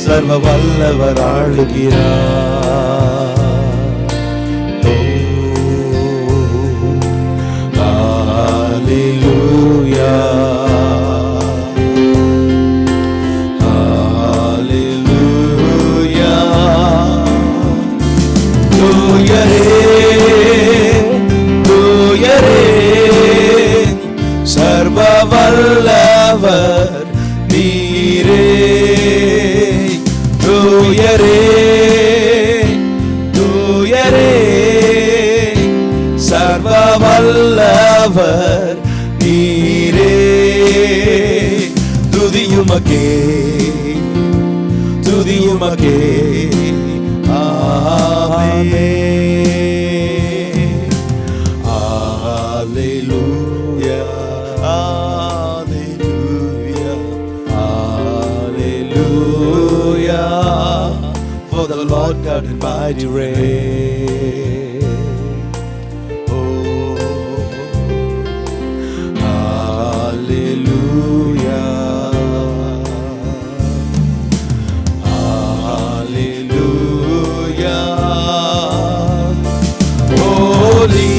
சர்வ வல்லவர் ஆளுகிறார். ஹல்லேலூயா, ஹல்லேலூயா. தூயரே, தூயரே, சர்வ வல்லவர் நீரே. தூயரே, தூயரே, சர்வ வல்லவர் நீரே. துதியுமக்கே, துதியுமக்கே. ஆமென். ஹல்லேலூயா, ஹல்லேலூயா, ஹல்லேலூயா. For the Lord God in mighty reign. Oh, hallelujah, hallelujah. Holy,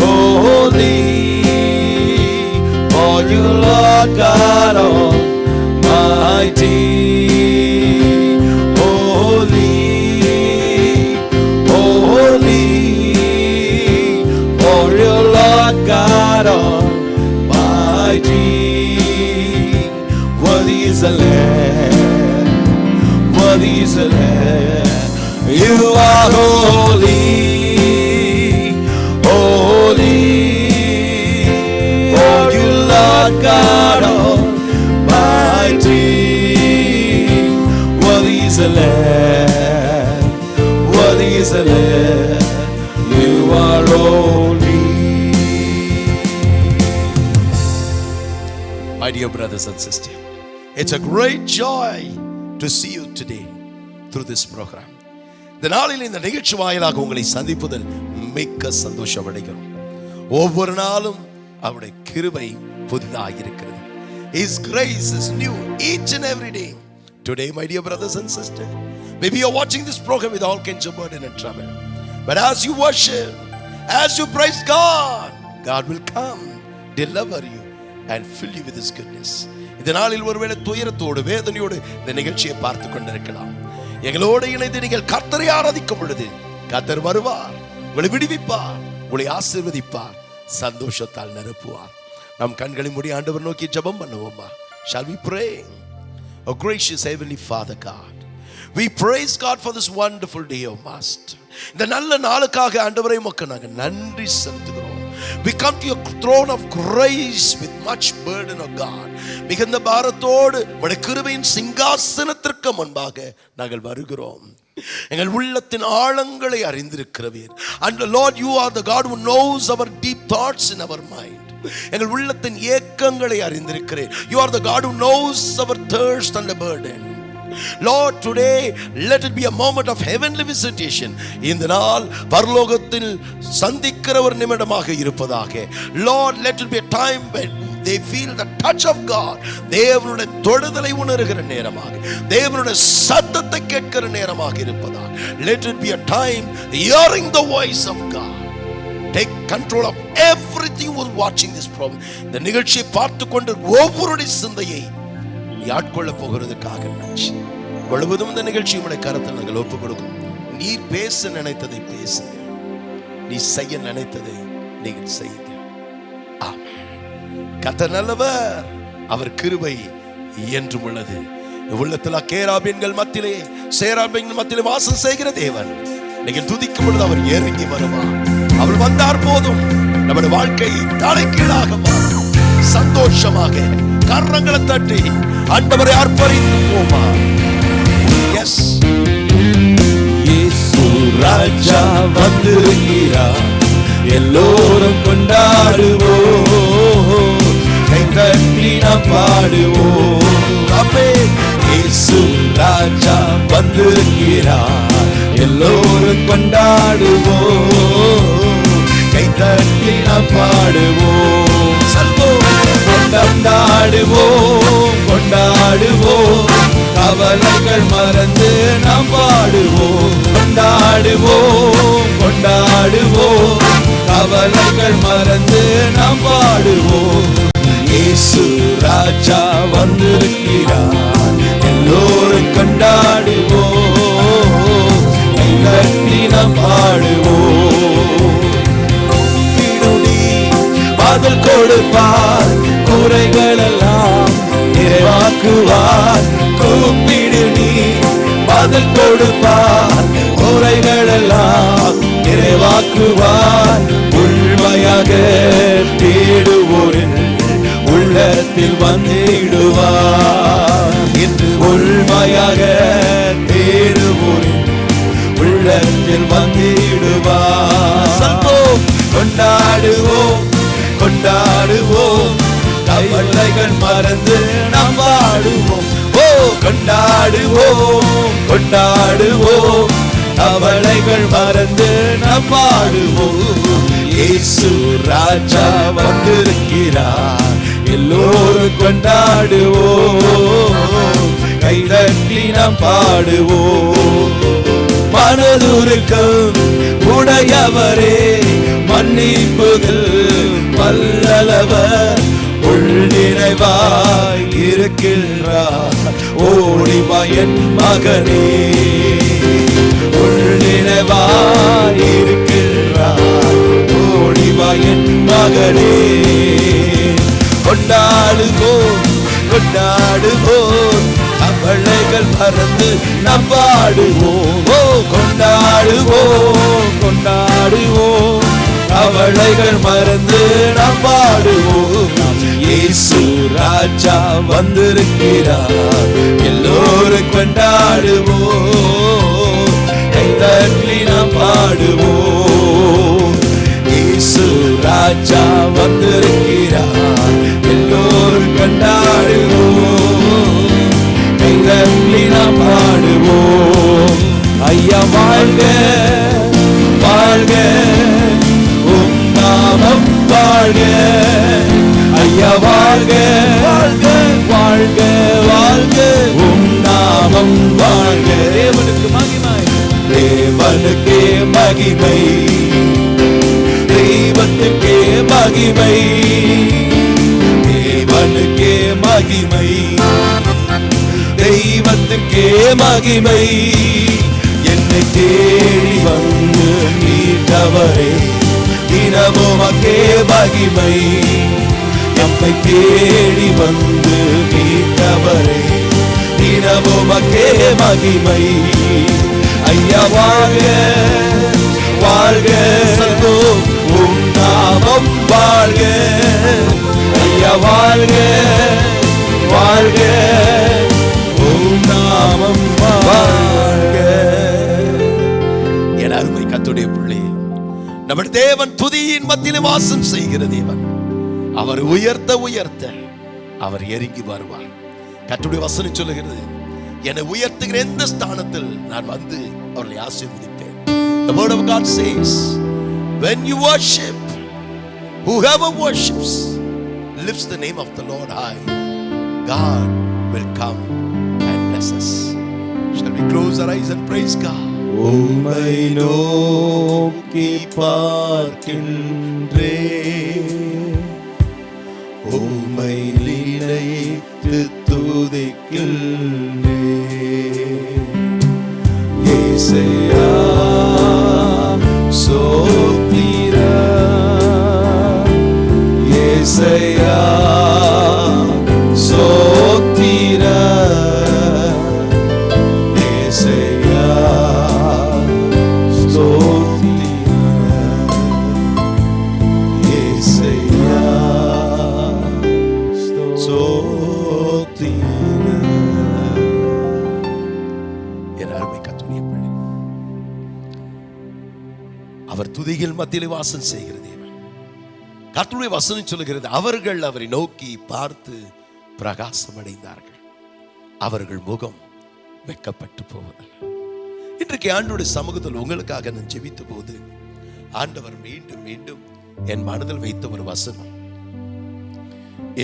holy, for you Lord God Almighty. Worthy is the Lamb, worthy is the Lamb. You are holy, holy, oh you Lord God Almighty. Worthy is the Lamb, worthy is the Lamb. You are holy. My dear brothers and sisters, it's a great joy to see you today through this program. இந்த நாளில் இந்த நிகழ்ச்சி வாயிலாக உங்களை சந்திப்பதில் மிக்க சந்தோஷம் அடைகிறோம். ஒவ்வொரு நாளும் அவருடைய கிருபை புதிதாக இருக்கிறது. His grace is new each and every day. Today, my dear brothers and sisters, maybe you're watching this program with all kinds of burden and trouble. But as you worship, as you praise God, God will come, deliver you and fill you with His goodness. இந்த நாளில் ஒருவேளை துயரத்தோடு வேதனையோடு இந்த நிகழ்ச்சியை பார்த்து கொண்டிருக்கலாம். எங்களோடு இணைந்து நீங்கள் கர்த்தரை ஆராதிக்கும் பொழுது கர்த்தர் வருவார், உங்களை விடுவிப்பார், உங்களை ஆசீர்வதிப்பார், சந்தோஷத்தால் நிரப்புவார். நம் கண்களை மூடி ஆண்டவர் நோக்கி ஜெபம் பண்ணுவோமா? Shall we pray? Oh gracious heavenly Father God, we praise God for this wonderful day, oh Master. இந்த நல்ல நாளுக்காக ஆண்டவரே உமக்கு நாங்கள் நன்றி செலுத்துகிறோம். We come to your throne of grace with much burden, oh God. மிகுந்த பாரத்தோடு உம்முடைய கிருபையின் சிங்காசனத்திற்கு முன்பாக நாங்கள் வருகிறோம். எங்கள் உள்ளத்தின் ஆழங்களை அறிந்திருக்கிறவீர். And Lord, you are the God who knows our deep thoughts in our mind. எங்கள் உள்ளத்தின் ஏக்கங்களை அறிந்திருக்கிறீர். You are the God who knows our thirst and the burden. Lord, today let it be a moment of heavenly visitation. இந்த நாள் பரலோகத்தில் சந்திக்கிற ஒரு நிமிடமாக இருப்பதாக. Lord, let it be a time when they feel the touch of God. தேவனுடைய தொடுதலை உணர்கிற நேரமாக, தேவனுடைய சத்தத்தை கேட்கிற நேரமாக இருப்பதாக. Let it be a time hearing the voice of God. Take control of everything who is watching this program. இந்த நிகழ்ச்சியை பார்த்து கொண்டு ஒவ்வொருடைய சிந்தையை ஆட்கொள்ள போகிறதுக்காக நன்றி. முழுவதும் இந்த நிகழ்ச்சி உடைய கருத்தில் நாங்கள் ஒப்புக் கொடுக்கும். நீர் பேச நினைத்ததை பேசுங்க, நீ செய்ய நினைத்ததை நீங்கள் செய்யுங்க. ஆமென். கர்த்தர் நல்லவர், அவர் கிருபை என்றும் உள்ளது. உள்ளத்தில் கேராபீன்கள் மத்தியிலே சேராபீன்கள் மத்தியிலே வாசம் செய்கிற தேவன், நீங்கள் துதிக்கும் பொழுது அவர் இறங்கி வருவார். அவர் வந்தார் போதும் நம்முடைய வாழ்க்கை தலைகீழாக மாறும். சந்தோஷமாக கரங்களை தட்டி ஆண்டவரை அர்ப்பணித்து போமா. எஸ், இயேசு ராஜா வந்திருக்கிறார், எல்லோரும் கொண்டாடுவோம், கை தட்டி நாம் பாடுவோம். ஆமென். இயேசு ராஜா வந்திருக்கிறார், எல்லோரும் கொண்டாடுவோம், கை தட்டி நாம் பாடுவோம். கொண்டாடுவோம், கொண்டாடுவோம், கவலைகள் மறந்து நாம் பாடுவோம், கொண்டாடுவோம், கொண்டாடுவோம். கவலைகள் மறந்து நாம் பாடுவோம். இயேசு ராஜா வந்திருக்கிறார், எல்லோரும் கொண்டாடுவோம், கட்டி நாம் பாடுவோம். பதில் கொடுப்பார், குறைகள் எல்லாம் நிறைவாக்குவார். கூப்பிடு நீ, பதில் கொடுப்பார், குறைகள் எல்லாம் நிறைவாக்குவார். உண்மையாக தேடுவோரின் உள்ளத்தில் வந்திடுவார். இன்று உண்மையாக தேடுவோரின் உள்ளத்தில் வந்திடுவார். கொண்டாடுவோம், கொண்டாடுவோம். கவலைகள் மறந்து நாம் பாடுவோம். ஓ கொண்டாடுவோம், கொண்டாடுவோம். கவலைகள் மறந்து நாம் பாடுவோம். இயேசு ராஜா வந்திருக்கிறார், எல்லோரும் கொண்டாடுவோம், கைதட்டி நாம் பாடுவோம். மனதுருக்கம் உடையவரே, மன்னிப்புகள் வல்லவர், உள் நிறைவாய் இருக்கின்றார். ஓடிவா என் மகனே, உள் நிறைவாய் இருக்கின்றார். ஓடிவா என் மகனே. கொண்டாடுவோம், கொண்டாடுவோம். கவலைகள் மறந்து நாம் பாடுவோம். ஓ கொண்டாடுவோம், கொண்டாடுவோம். கவலைகள் மறந்து நாம் பாடுவோம். இயேசு ராஜா வந்திருக்கிறார், எல்லோரும் கொண்டாடுவோம், கைதட்டி நாம் பாடுவோம். இயேசு ராஜா வந்திருக்கிறார், எல்லோரும் கொண்டாடுவோம், கைதட்டி நாம் பாடுவோம். ஐயா வாழ்க, வாழ்க, உம் நாமம் வாழ்க. ஐயா வாழ்க, வாழ்க, வாழ்க, வாழ்க, உம் நாமம் வாழ்க. தேவனுக்கு மகிமை, தேவனுக்கே மகிமை, தெய்வத்துக்கே மகிமை, தேவனுக்கே மகிமை, தெய்வத்துக்கே மகிமை. என்னை தேடி வந்து மீட்டவரே, தினமுமக்கே மகிமை. எம்மை தேடி வந்து மீட்டவரே, தினமுமக்கே மகிமை. ஐயா வாழ்க, வாழ்க, உம் நாமம் வாழ்க. ஐயா வாழ்க, வாழ்க, உம் நாமம் வாழ்க. என் அருமை கர்த்தருடைய பிள்ளை, நம்முடைய தேவன் துதியின் மத்தியிலே வாசம் செய்கிற தேவன். அவர் உயர்த்த உயர்த்த அவர் இறங்கி வருவார். கர்த்தருடைய வசனம் சொல்லுகிறது, என்னை உயர்த்துகிற எந்த ஸ்தானத்தில் நான் வந்து அவர்களை ஆசீர்வதிப்பேன். The word of God says, when you worship, whoever worships lifts the name of the Lord high, God will come and bless us. Shall we close our eyes and praise God? உம்மை நோக்கி பார்க்கின்றேன், உம்மை நினைத்து துதிக்கின்றேன். இயேசையா ஸ்தோத்திரம், இயேசையா ஸ்தோத்திரம், இயேசையா ஸ்தோத்திரம், இயேசையா ஸ்தோத்திரம். என் அருமை கர்த்தருடைய பிள்ளை, அவர் துதிகள் மத்தியிலே வாசம் செய்கிற தேவன். கர்த்தருடைய வசனம் சொல்லுகிறது, அவர்கள் அவரை நோக்கி பார்த்து பிரகாசம் அடைந்தார்கள், அவர்கள் முகம் வெட்கப்பட்டு போவதில்லை. இன்றைக்கு ஆண்டவருடைய சமூகத்தில் உங்களுக்காக நான் ஜெபித்த போது ஆண்டவர் மீண்டும் மீண்டும் என் மனதில் வைத்த ஒரு வசனம்,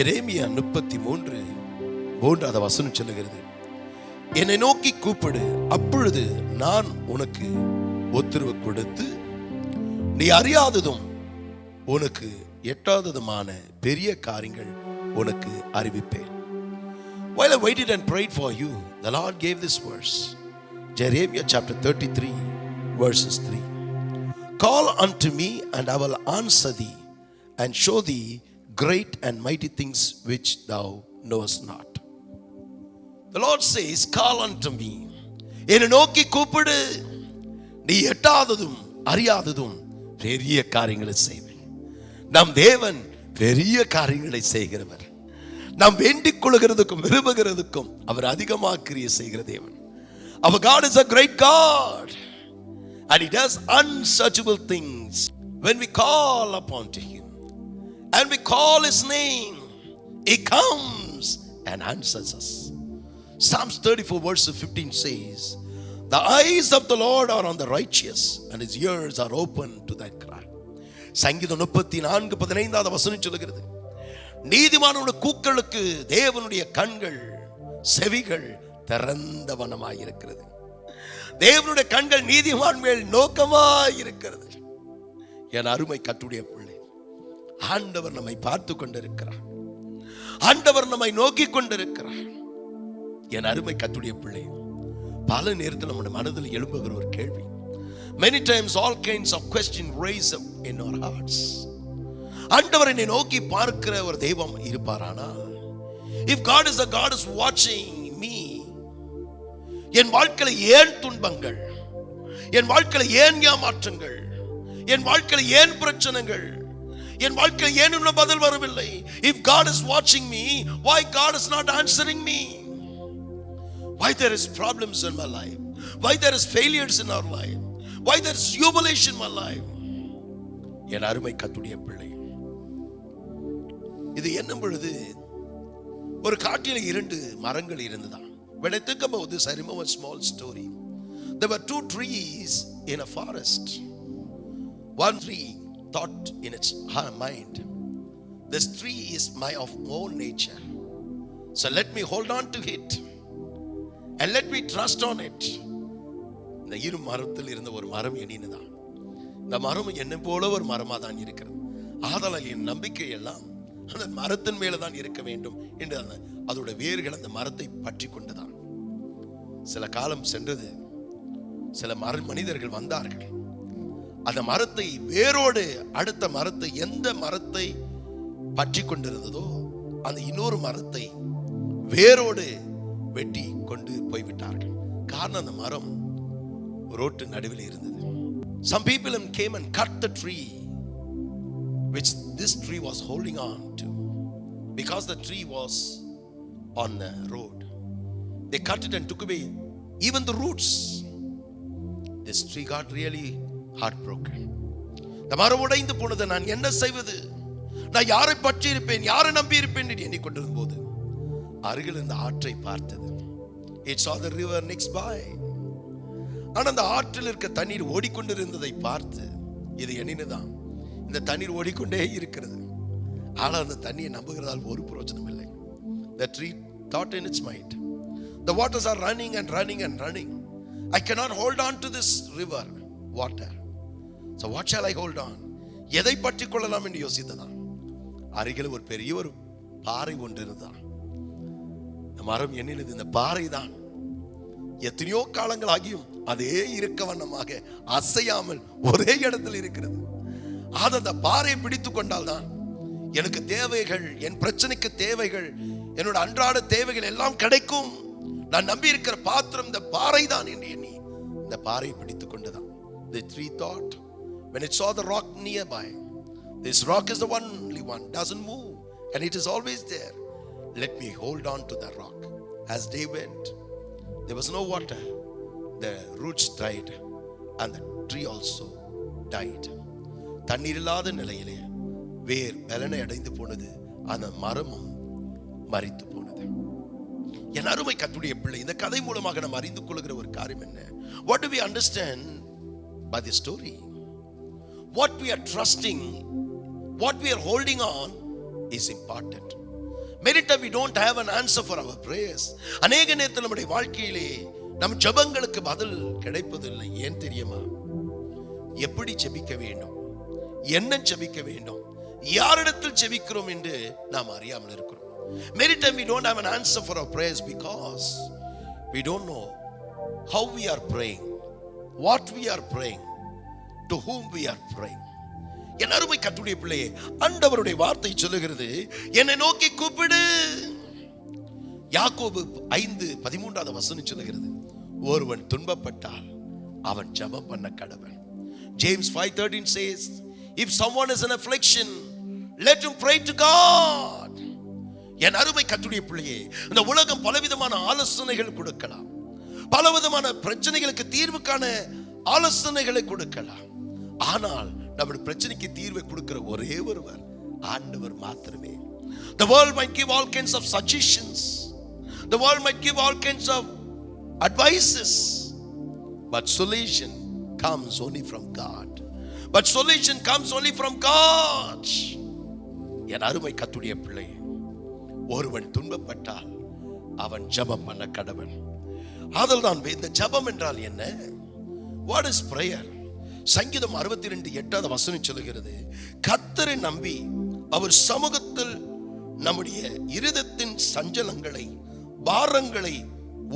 எரேமியா 33:3 வசனம் சொல்லுகிறது, என்னை நோக்கி கூப்பிடு, அப்பொழுது நான் உனக்கு உத்தரவு கொடுத்து நீ அறியாததும் உனக்கு எட்டாததுமான பெரிய காரியங்கள் உனக்கு அறிவிப்பேன். While I waited and prayed for you, the Lord gave this verse. Jeremiah chapter 33 verses 3. Call unto me and I will answer thee and show thee great and mighty things which thou knowest not. The Lord says, call unto me. என்னை நோக்கி கூப்பிடு, நீ எட்டாததும் அறியாததும் பெரிய காரியங்களை செய்வேன். நம் தேவன் பெரிய காரியங்களை செய்கிறவர். நாம் வேண்டிக் கொள்கிறதுக்கும் விரும்புகிறதுக்கும் அவர் அதிகமாக கிரியை செய்கிற தேவன். Our God is a great God and He does unsearchable things. When we call upon to Him and we call His name, He comes and answers us. Psalms 34 verse 15 says, the eyes of the Lord are on the righteous and His ears are open to their cry. சங்கீதம் 34:15 வசனம் சொல்லுகிறது, நீதிமானுடைய கூக்களுக்கு தேவனுடைய கண்கள் செவிகள் திறந்த வண்ணமாயிருக்கிறது. தேவனுடைய கண்கள் நீதிமான் மேல் நோக்கமாயிருக்கிறது. என் அருமை கர்த்தருடைய பிள்ளை, ஆண்டவர் நம்மை பார்த்து கொண்டிருக்கிறார். ஆண்டவர் நம்மை நோக்கி கொண்டிருக்கிறார். என் அருமை கர்த்தருடைய பிள்ளை, பல நேரத்தில் நம்முடைய மனதில் எழும்புகிற ஒரு கேள்வி, many times all kinds of questions raise up in our hearts. ஆண்டவர் என்னை நோக்கி பார்க்கிற ஒரு தெய்வம் இருப்பாரானால், if God is a God is watching me, என் வாழ்க்கையில ஏன் துன்பங்கள், என் வாழ்க்கையில ஏன் ஏமாற்றங்கள், என் வாழ்க்கையில ஏன் பிரச்சனைகள், என் வாழ்க்கையில ஏன் இன்னும் பதில் வரவில்லை? If God is watching me, why God is not answering me? Why there is problems in my life? Why there is failures in our life? Why there is jubilation in my life? என் அருமை கர்த்தருடைய பிள்ளை, இது என்னும் பொழுது ஒரு காட்டில 2 மரங்கள் இருந்ததாம். When I think about this, I remember a small story. There were 2 trees in a forest. One tree thought in its mind, this tree is my of own nature, so let me hold on to it and let me trust on it. இந்த 2 மரத்தில் இருந்த ஒரு மரம் எண்ணினதான், இந்த மரம் என்ன போல ஒரு மரமா தான் இருக்கிறது. ஆதலால் என் நம்பிக்கை எல்லாம் அந்த மரத்தின் மேலதான் இருக்க வேண்டும் என்று அதோட வேர்கள் அந்த மரத்தை பற்றி கொண்டுதான். சில காலம் சென்றது, சில மனிதர்கள் வந்தார்கள். அந்த மரத்தை வேரோடு, அடுத்த மரத்தை, எந்த மரத்தை பற்றி கொண்டிருந்ததோ அந்த இன்னொரு மரத்தை வேரோடு வெட்டி கொண்டு போய்விட்டார்கள். காரணம், அந்த மரம் ரோட்டு நடுவில் இருந்தது. Some people came and cut the tree which this tree was holding on to, because the tree was on the road. They cut it and took away even the roots. This tree got really heartbroken. இந்த மரம் உடைந்து போனது. நான் என்ன செய்வது? நான் யாரை பற்றி இருப்பேன், யாரை நம்பி இருப்பேன் என்று எண்ணிக்கொண்டிருந்த போது அருகில் இந்த ஆற்றை பார்த்தது. It saw the river next by. ஆனா அந்த ஆற்றில் இருக்க தண்ணீர் ஓடிக்கொண்டிருந்ததை பார்த்து இது எண்ணினதான், இந்த தண்ணீர் ஓடிக்கொண்டே இருக்கிறது, ஆனால் அந்த தண்ணியை நம்புகிறதால் ஒரு பிரயோஜனம் இல்லை. The tree thought in its mind, the waters are running and running and running. I cannot hold on to this river water. So what shall I hold on? எதை பற்றி கொள்ளலாம் என்று யோசித்ததான். அருகில் ஒரு பெரிய ஒரு பாறை ஒன்று இருந்தான். இந்த மரம் எண்ணினது, இந்த பாறை தான் எத்தனையோ காலங்கள் ஆகியும் அதே இருக்க வண்ணமாக அசையாமல் ஒரே இடத்தில் இருக்கிறது. அந்த பாறையை பிடித்து கொண்டால் தான் எனக்கு தேவைகள், என் பிரச்சனைக்கு தேவைகள், என்னோட அன்றாட தேவைகள் எல்லாம் கிடைக்கும். நான் நம்பி இருக்கிற பாத்திரம் இந்த பாறை தான் என்று எண்ணி இந்த பாறையை பிடித்து கொண்டுதான். The tree thought, when it saw the rock nearby, this rock is the only one, doesn't move and it is always there. Let me hold on to the rock. As day went, there was no water. The roots dried and the tree also died. தண்ணீர் இல்லாத நிலையிலே வேர் பலனை அடைந்து போனது, அந்த மரமும் மரித்து போனது. என் அருமை கர்த்தருடைய பிள்ளை, இந்த கதை மூலமாக நாம் அறிந்து கொள்கிற ஒரு காரியம் என்ன? What do we understand by this story? What we are trusting, what we are holding on is important. Many times we don't have an answer for our prayers. அநேக நேரத்தில் நம்முடைய வாழ்க்கையிலே நம் ஜெபங்களுக்கு பதில் கிடைப்பதில்லை. ஏன் தெரியுமா? எப்படி ஜெபிக்க வேண்டும், என்ன ஜெபிக்க வேண்டும், யாரிடத்தில் ஜெபிக்கிறோம் என்று நாம் அறியாமல் இருக்கிறோம். Many times we don't have an answer for our prayers because we don't know how we are praying, what we are praying, to whom we are praying. என் அருமை கர்த்தருடைய பிள்ளையே, ஆண்டவருடைய வார்த்தை சொல்லுகிறது, என்னை நோக்கி கூப்பிடு. யாக்கோபு 5:13 சொல்லுகிறது, ஒருவன் துன்பப்பட்டால் அவன் ஜெபம் பண்ண கடவன். James 5:13 says, if someone is in affliction, let him pray to God. என் அருமை கர்த்தருடைய பிள்ளையே, இந்த உலகம் பலவிதமான ஆலோசனைகள் கொடுக்கலாம், பலவிதமான பிரச்சனைகளுக்கு தீர்வுக்கான ஆலோசனைகளை கொடுக்கலாம். ஆனால் நம்முடைய பிரச்சனைக்கு தீர்வை கொடுக்கிற ஒரே ஒருவர் ஆண்டவர் மாத்திரமே. The world might give all kinds of suggestions, the world might give all kinds of advices, but solution comes only from God. But solution comes only from God. என் அருமை கர்த்தருடைய பிள்ளையே, ஒருவன் துன்பப்பட்டால் அவன் ஜெபம் பண்ண கடவன். ஆதலால் இந்த ஜெபம் என்றால் என்ன? What is prayer? சங்கீதம் 62:8 சொல்லுகிறது, கர்த்தரை நம்பி அவர் சமூகத்தில் நம்முடைய இருதயத்தின் சஞ்சலங்களை பாரங்களை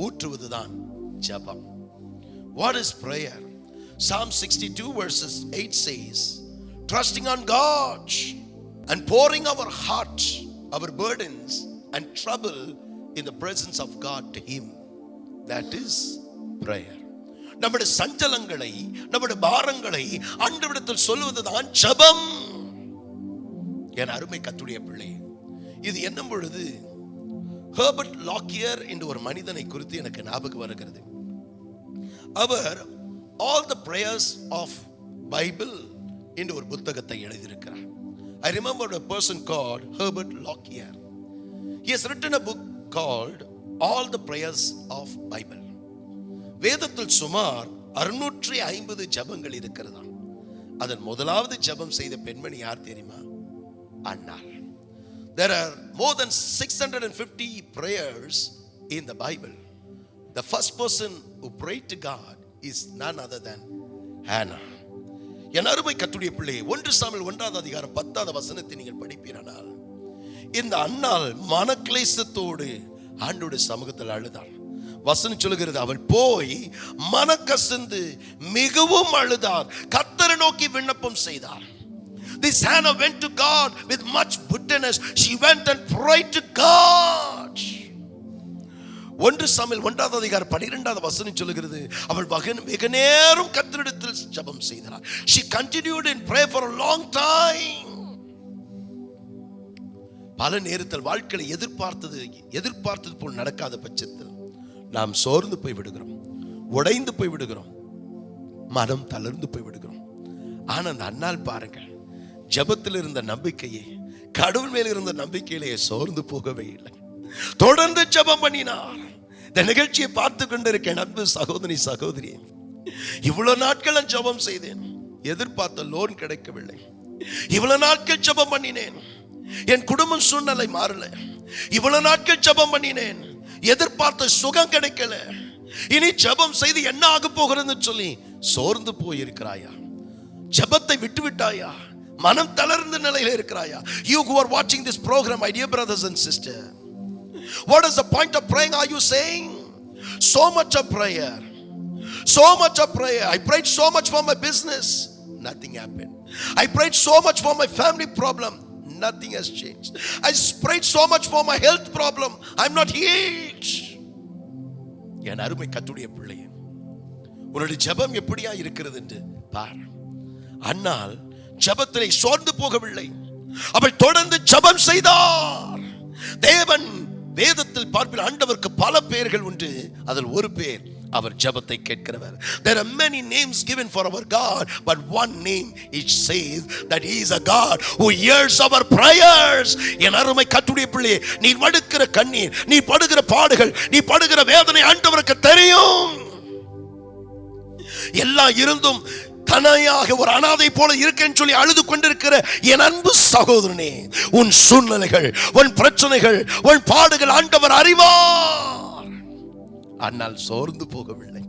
ஊற்றுவதுதான் ஜெபம். What is prayer? Psalm 62:8 says, trusting on God and pouring our heart, our burdens and trouble in the presence of God to him. That is prayer. நம்முடைய சஞ்சலங்களை, நம்முடைய பாரங்களை ஆண்டவரிடத்தில் சொல்வதுதான் ஜெபம். என் அருமை கர்த்தருடைய பிள்ளை, இது என்னும் பொழுது ஹெர்பர்ட் லாக்கியர் என்ற ஒரு மனிதனை குறித்து எனக்கு ஞாபகம் வருகிறது. அவர் all the prayers of Bible என்ற ஒரு புத்தகத்தை எழுதியிருக்கிறார். I remember a person called Herbert Lockyer. He has written a book called All the Prayers of Bible. வேதத்தில் சுமார் 650 ஜெபங்கள் இருக்கிறதா. அதன் முதலாவது ஜெபம் செய்த பெண்மணி யார் தெரியுமா? அன்னாள். There are more than 650 prayers in the Bible. The first person who prayed to God is none other than Hannah. என் அருமை கர்த்தருடைய பிள்ளையே, 1 சாமுவேல் 1:10 நீங்கள் படிப்பீரானால், இந்த அன்னாள் மனக்லேசத்தோடு ஆண்டவருடைய சமூகத்தில் அழுதாள். வசனம் சொல்லுகிறது, அவள் போய் மனக்கசந்து மிகவும் அழுதாள், கர்த்தரை நோக்கி விண்ணப்பம் செய்தாள். This Hannah went to God with much bitterness. She went and prayed to God. 1 Samuel 1:12 சொல்லுகிறது, அவள் வெகு நேரம் கர்த்தரிடத்தில் ஜெபம் செய்தாள். She continued in prayer for a long time. பல நேரத்தில் வாழ்க்கையை எதிர்பார்த்தது போல் நடக்காத பட்சத்தில் நாம் சோர்ந்து போய் விடுகிறோம், உடைந்து போய் விடுகிறோம், மனம் தளர்ந்து போய் விடுகிறோம். ஆனா அந்த அன்னாள் பாருங்கள், ஜெபத்தில் இருந்த நம்பிக்கையே, கடவுள் மேல் இருந்த நம்பிக்கையிலே சோர்ந்து போகவே இல்லை, தொடர்ந்து ஜெபம் பண்ணினார். இந்த நிகழ்ச்சியை பார்த்து கொண்டிருக்கேன் அன்பு சகோதரி சகோதரி, இவ்வளவு நாட்கள் ஜெபம் செய்தேன், எதிர்பார்த்த லோன் கிடைக்கவில்லை. இவ்வளவு நாட்கள் ஜெபம் பண்ணினேன், என் குடும்ப சூழ்நிலை மாறல. இவ்வளவு நாட்கள் ஜெபம் பண்ணினேன், எதிர்பார்த்த சுகம் கிடைக்கல. இனி ஜெபம் செய்து என்ன ஆக போகிறது சொல்லி சோர்ந்து போயிருக்கிறாயா? ஜெபத்தை விட்டு விட்டாயா? மனம் தளர்ந்த நிலையில் இருக்கிறாயா? You who are watching this program, my dear brothers and sisters, what is the point of praying? Are you saying so much of prayer, so much of prayer? I prayed so much for my business, nothing happened. I prayed so much for my family problem, nothing has changed. I prayed so much for my health problem, I'm not healed. என் அருமை கர்த்தருடைய பிள்ளையே, உன்னுடைய ஜெபம் எப்படியா இருக்கிறது என்று பார். அன்னாள் ஜெபத்திலே சோர்ந்து போகவில்லை, அவள் தொடர்ந்து ஜெபம் செய்தார். தேவன் வேதத்தில் பார்ப்பில் ஆண்டவருக்கு பல பெயர்கள் உண்டு, அதில் ஒரு பெயர் அவர் ஜெபத்தை கேட்கிறவர். There are many names given for our God, but one name it says that he is a God who hears our prayers. என் அருமை கர்த்தருடைய பிள்ளையே, நீ வடுக்கிற கண்ணீர், நீ படுகிற பாடுகள், நீ படுகிற வேதனை ஆண்டவருக்கு தெரியும். எல்லாம் இருந்தும் தனியாக ஒரு அனாதை போல இருக்கேன்னு சொல்லி அழுது கொண்டிருக்கிற என் அன்பு சகோதரனே, உன் சூழ்நிலைகள், உன் பிரச்சனைகள், உன் பாடுகள் ஆண்டவர் அறிவார். ஆனால் சோர்ந்து போகவில்லை.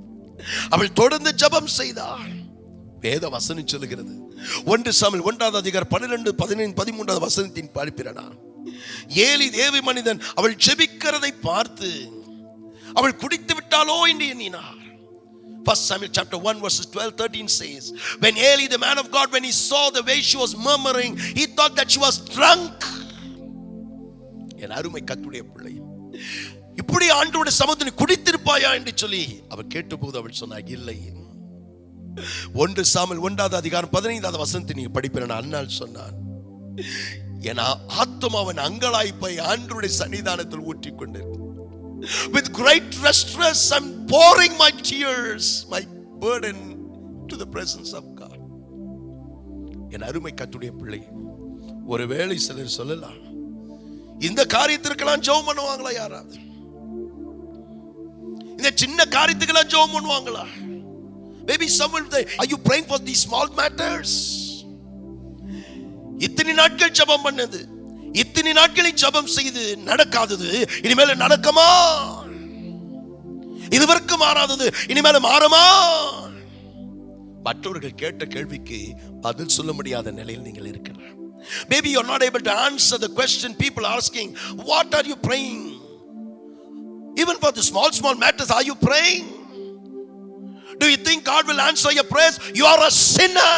அவள் தொடர்ந்து ஜெபம் செய்தாள். வேத வசனம் சொல்லுகிறது, 1 சாமுவேல் 1 அதிகாரம் 12, 15, 13 வசனத்தின் படிப்பிறனா, ஏலி தேவி மனிதன் அவள் ஜெபிக்கிறதை பார்த்து அவள் குடித்து விட்டாளோ என்று எண்ணினார். 1 Samuel chapter 1 verses 12, 13 says, when Eli the man of God, when he saw the way she was murmuring, he thought that she was drunk. என் அருமை கர்த்தருடைய பிள்ளை, இப்படி ஆண்டவருடைய சமூகத்தில் குடித்திருப்பாயா என்று சொல்லி அவள் கேட்டபோது அவள் சொன்னாள், இல்லை. 1 சாமுவேல் 1 அதிகாரம் 15 வசனத்தை நீங்க படிப்பீங்க. அன்னாள் சொன்னான், என் ஆத்துமாவின் அங்கலாய்ப்பை ஆண்டவருடைய சன்னிதானத்தில் ஊற்றிக் கொண்டிருக்கிறேன். With great distress I'm pouring my tears, my burden to the presence of God. என் அருமை கர்த்தருடைய பிள்ளை, ஒருவேளை சிலர் சொல்லலாம், இந்த காரியத்திற்கெல்லாம் ஜெபம் பண்ணுவாங்களா? யாராவது இந்த சின்ன காரியத்துக்கெல்லாம் ஜெபம் பண்ணுவாங்களா? Maybe someone will say, are you praying for these small matters? இத்தனை நாட்கள் ஜெபம் பண்ணது, இத்தனை நாட்களை ஜெபம் செய்து நடக்காதது இனிமேல் நடக்குமா? இதுவரைக்கும் மாறாதது இனிமேல் மாறுமா? மற்றவர்கள் கேட்ட கேள்விக்கு பதில் சொல்ல முடியாத நிலையில் நீங்கள் இருக்கிறார். Maybe you are not able to answer the question people are asking, what are you praying? Even for the small matters, are you praying? Do you think God will answer your prayers? You are a sinner.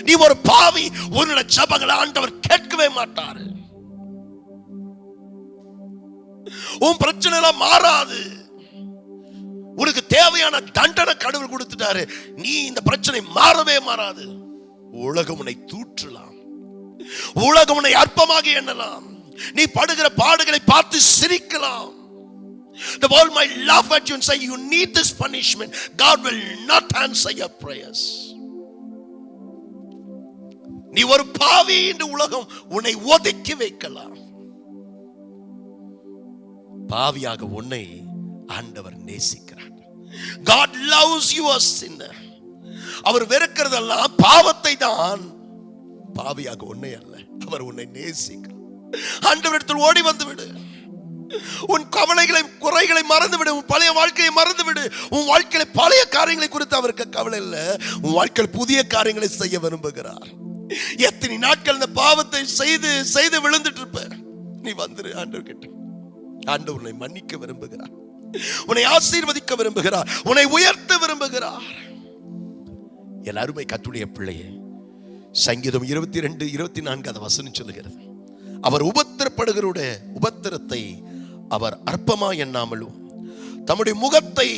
நீ ஒரு பாவி. உன்னுடைய ஜெபங்களை ஆண்டவர் கேட்கவே மாட்டார். உன் பிரச்சனை எல்லாம் மாறாது. உனக்கு தேவையான தண்டனை கடவுள் கொடுத்துட்டாரு. நீ இந்த பிரச்சனை மாறவே மாறாது. உலகம் உன்னை தூற்றலாம், உலகம் உன்னை அற்பமாக எண்ணலாம், நீ படுகிற பாடுகளை பார்த்து சிரிக்கலாம். The world might laugh at you and say you need this punishment. God will not answer your prayers. நீ ஒரு பாவி என்று உலகம் உன்னை ஒதுக்கி வைக்கலாம். பாவியாக உன்னை ஆண்டவர் நேசிக்கிறார். God loves you as sinner. அவர் வெறுக்கிறதெல்லாம் பாவத்தை தான், பாவியாக உன்னை அல்ல. அவர் உன்னை நேசிக்கிறார். ஆண்டவரிடத்தில் ஓடி வந்து விடு. உன் கவலைகளை குறைகளை மறந்துவிடு. உன் பழைய வாழ்க்கையை மறந்துவிடு. உன் வாழ்க்கையில பழைய காரியங்களை குறித்து அவருக்கு கவலை இல்லை. உன் வாழ்க்கையில் புதிய காரியங்களை செய்ய விரும்புகிறார். எத்தனை நாட்கள் இந்த பாவத்தை செய்து செய்து விழுந்துட்டு இருப்ப, நீ வந்துரு ஆண்டவர் கிட்ட. ஆண்டவர் உன்னை மன்னிக்க விரும்புகிறார், உன்னை ஆசீர்வதிக்க விரும்புகிறார், உன்னை உயர்த்த விரும்புகிறார். என் அருமை கர்த்தருடைய பிள்ளையே, சங்கீதம் 22, 24 வசனம் சொல்லுகிறது, அவர் உபத்திரப்படுகிறவருடைய உபத்திரத்தை அவர் அற்பமா எண்ணாமலும் தம்முடைய முகத்தை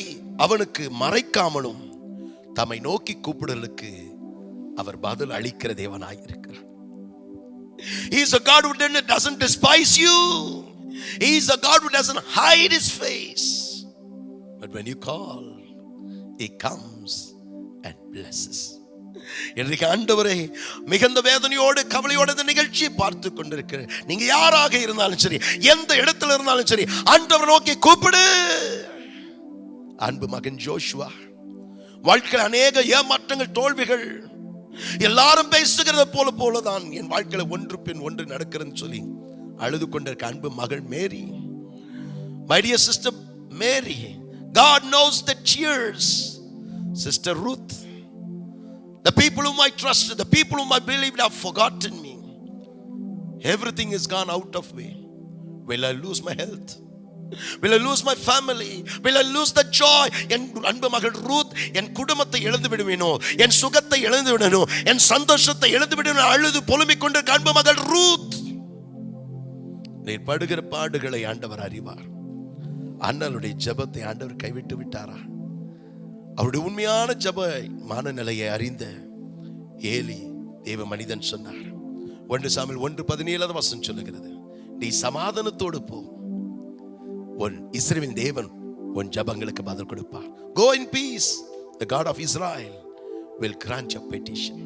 அவனுக்கு மறைக்காமலும் தம்மை நோக்கி கூப்பிடலுக்கு அவர் பதில் அளிக்கிற தேவனாய் இருக்கிறார். He is a God who doesn't despise you. He is a God who doesn't hide his face. But when you call, he comes and blesses. இன்றைக்கு ஆண்டவரே, மிகுந்த வேதனையோடு கவலையோடு இந்த நிகழ்ச்சியை பார்த்து கொண்டிருக்கிறேன். நீங்க யாராக இருந்தாலும் சரி, எந்த இடத்துல இருந்தாலும் சரி, ஆண்டவர் நோக்கி கூப்பிடு. அன்பு மகன் ஜோஷுவா வாழ்க்கையில் அநேக ஏமாற்றங்கள், தோல்விகள், எல்லாரும் பேசுகிறத போலதான் என் வாழ்க்கையில ஒன்று பின் ஒன்று நடக்கிறதுன்னு சொல்லி அழுது கொண்டிருக்க அன்பு மகள் மேரி, my dear sister Mary, God knows the tears. Sister Ruth, the people whom I trusted, the people whom I believed have forgotten me. Everything is gone out of way. Will I lose my health? Will I lose my family? Will I lose the joy? என் அன்பு மகள் Ruth, என் குடும்பத்தை இழந்து விடுவேனோ, என் சுகத்தை இழந்து விடனோ, என் சந்தோஷத்தை இழந்து விடனோ அழுது புலம்பிக் கொண்டிருக்க அன்பு மகள் ரூத், நீ படுகிற பாடுகளை ஆண்டவர் அறிவார். அண்ணனுடைய ஜெபத்தை ஆண்டவர் கைவிட்டு விட்டாரா? அவருடைய உண்மையான ஜெப மனநிலையை அறிந்த ஏலி தேவ மனிதன் சொன்னார். 1 சாமுவேல் 1:17 வசனம் சொல்லுகிறது, நீ சமாதானத்தோடு போ, உன் இஸ்ரவேலின் தேவன் உன் ஜெபங்களுக்கு பதில் கொடுப்பார். Go in peace, the God of Israel will grant your petition.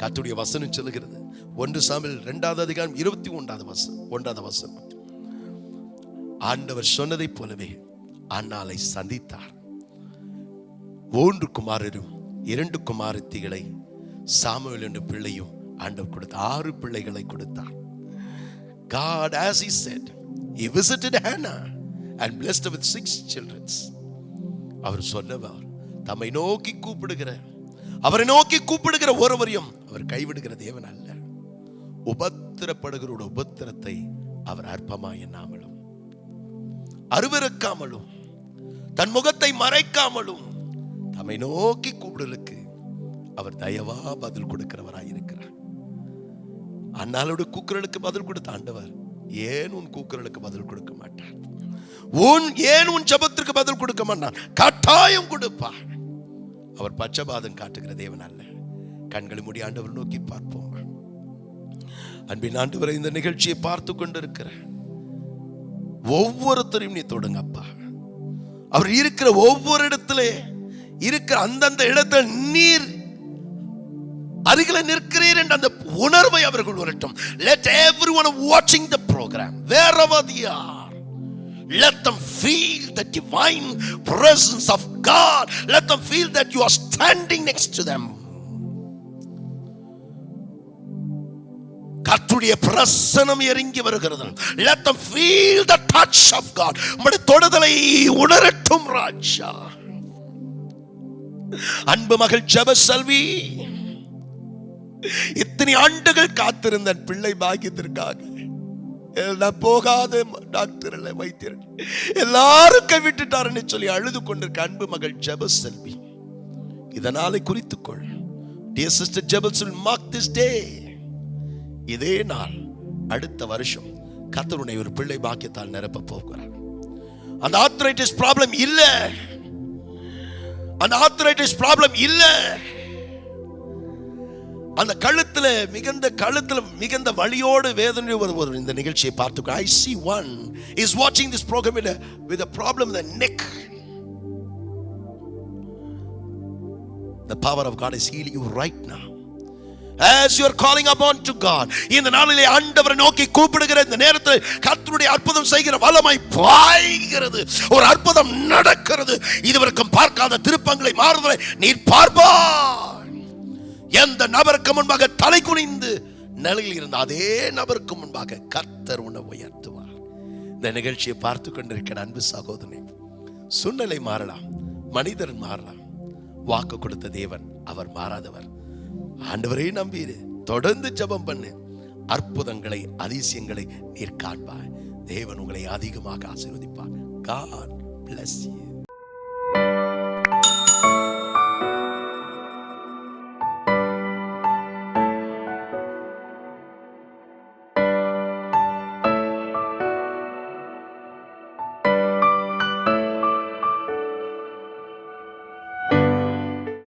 கர்த்தருடைய வசனம் சொல்லுகிறது 1 சாமுவேல் 2 அதிகாரம் 21 வசனம், ஆண்டவர் சொன்னதை போலவே அன்னாளை சந்தித்தார். 3 குமாரரும் 2 குமாரத்திகளை சாமுவேல் என்ற பிள்ளையும் ஆண்டவர் கொடுத்தார். 6 பிள்ளைகளை கொடுத்தார். God, as he said, he visited Hannah and blessed her with 6 children. அவர் சொன்னவர் தம்மை நோக்கி கூப்பிடுகிற, அவரை நோக்கி கூப்பிடுகிற ஒருவரையும் அவர் கைவிடுகிற தேவன் அல்ல. உபத்திரப்படுகிற உபத்திரத்தை அவர் அற்பமாய் எண்ணாமலும், அருவருக்காமலும், தன் முகத்தை மறைக்காமலும் தம்மை நோக்கி கூப்பிடலுக்கு அவர் தயவா பதில் கொடுக்கிறவராய் இருக்கிறார். அண்ணாளோட கூக்குரலுக்கு பதில் கொடுத்த ஆண்டவர் ஏன் உன் கூக்குரலுக்கு பதில் கொடுக்க மாட்டார்? ஏன் உன் ஜெபத்திற்கு பதில் கொடுக்க மாட்டார்? கட்டாயம் கொடுப்பார். அவர் பட்சபாதம் காட்டுகிற தேவன் அல்ல. கண்களை மூடி ஆண்டவர் நோக்கி பார்ப்போம். அன்பின் ஆண்டவரை, இந்த நிகழ்ச்சியை பார்த்து கொண்டிருக்கிற ஒவ்வொருத்தரையும் நீ தொடுங்கப்பா. அவர் இருக்கிற ஒவ்வொரு இடத்துல இருக்கிற அந்தந்த இடத்துல நீர் அருகில நிற்கிறீர் என்ற அந்த உணர்வை அவர்கள் வரட்டும். Let everyone watching the program, wherever they are, let them feel the divine presence of God. Let them feel that you are standing next to them. கர்த்தருடைய பிரசன்னம் இறங்கி வருகிறது. Let them feel the touch of God. உம்முடைய தொடுதலை உணரட்டும் ராஜா. அன்பு மகள் ஜெபசெல்வி, இத்தனை ஆண்டுகள் காத்திருந்த பிள்ளை பாக்கியத்திற்காக போகாத டாக்டர் இல்லை, வைத்தியர் எல்லாரும் கைவிட்டுட்டாருன்னு சொல்லி அழுது கொண்டிருக்க அன்பு மகள் ஜெபசெல்வி, இதனாலே குறித்துக்கொள். Dear sister Jebel, mark this day. இதே நாள் அடுத்த வருஷம் கர்த்தருடைய ஒரு பிள்ளை பாக்கியத்தால் நிரப்ப போகிறார். அந்த ஆர்த்ரைட்டிஸ் ப்ராப்ளம் இல்ல, அந்த ஆர்த்ரைட்டிஸ் ப்ராப்ளம் இல்ல. அந்த கழுத்துல மிகுந்த வலியோடு வேதனை வருவது இந்த நிகழ்ச்சியை பார்த்து. I see one is watching this program with a problem in the neck. The power of God is healing you right now. As you are calling upon to God, இந்த நாளிலே ஆண்டவரை நோக்கி கூப்பிடுகிற இந்த நேரத்தில் கர்த்தருடைய அற்புதம் செய்கிற வல்லமை பாய்கிறது. ஒரு அற்புதம் நடக்கிறது. இதுவரைக்கும் பார்க்காத திருப்பங்களை, மாறுதலை நீர் பார்ப்பாய். எந்த நபருக்கு முன்பாக தலை குனிந்து நிலையில் இருந்த அதே நபருக்கு முன்பாக கர்த்தர் உன்னை உயர்த்துவார். இந்த நிகழ்ச்சியை பார்த்து கொண்டிருக்கிற அன்பு சகோதரனே, சூழ்நிலை மாறலாம், மனிதர் மாறலாம், வாக்கு கொடுத்த தேவன் அவர் மாறாதவர். ஆண்டவரே நம்பீரு, தொடர்ந்து ஜெபம் பண்ணு. அற்புதங்களை, அதிசயங்களை நீர் காண்பாய். தேவன் உங்களை அதிகமாக ஆசீர்வதிப்பார். God bless you.